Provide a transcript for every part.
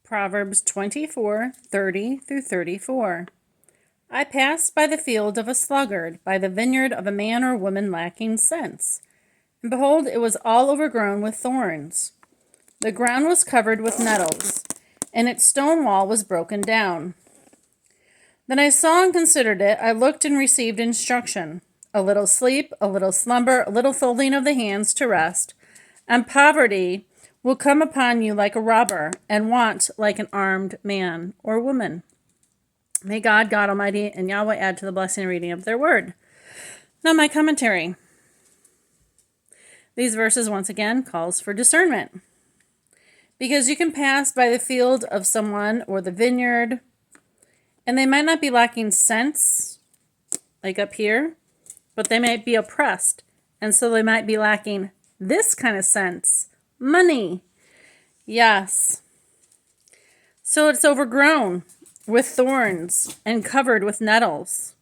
Proverbs 24:30 through 34. I passed by the field of a sluggard, by the vineyard of a man or woman lacking sense. And behold, it was all overgrown with thorns. The ground was covered with nettles, and its stone wall was broken down. Then I saw and considered it. I looked and received instruction. A little sleep, a little slumber, a little folding of the hands to rest, and poverty will come upon you like a robber, and want like an armed man or woman. May God Almighty, and Yahweh add to the blessing and reading of their word. Now my commentary. These verses once again calls for discernment. Because you can pass by the field of someone or the vineyard, and they might not be lacking sense, like up here, but they might be oppressed. And so they might be lacking this kind of sense. Money. Yes. So it's overgrown with thorns and covered with nettles.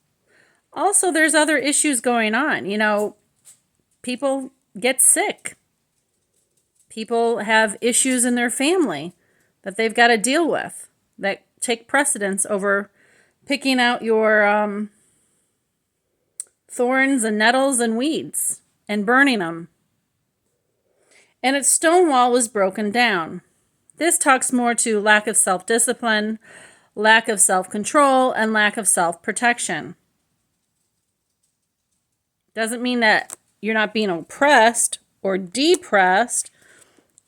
Also, there's other issues going on. People get sick. People have issues in their family that they've got to deal with that take precedence over picking out your thorns and nettles and weeds and burning them. And its stone wall was broken down. This talks more to lack of self-discipline, lack of self-control, and lack of self-protection. Doesn't mean that you're not being oppressed or depressed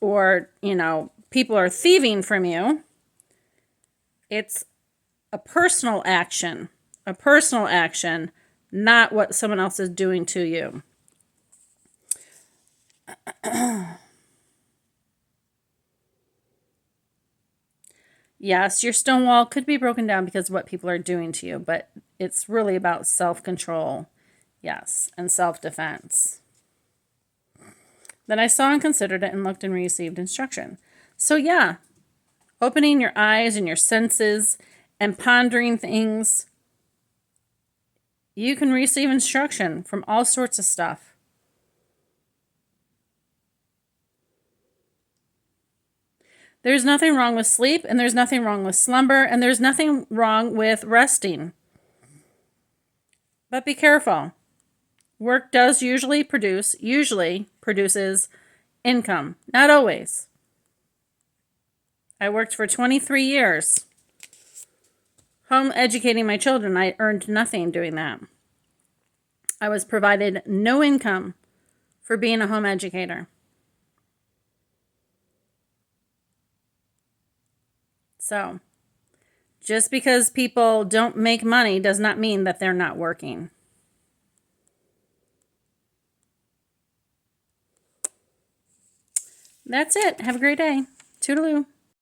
or, people are thieving from you. It's a personal action, not what someone else is doing to you. Yes, your stone wall could be broken down because of what people are doing to you, but it's really about self-control, yes, and self-defense. Then I saw and considered it and looked and received instruction. So yeah, opening your eyes and your senses and pondering things, you can receive instruction from all sorts of stuff. There's nothing wrong with sleep, and there's nothing wrong with slumber, and there's nothing wrong with resting. But be careful. Work does usually produces income. Not always. I worked for 23 years. Home educating my children, I earned nothing doing that. I was provided no income for being a home educator. So, just because people don't make money does not mean that they're not working. That's it. Have a great day. Toodaloo.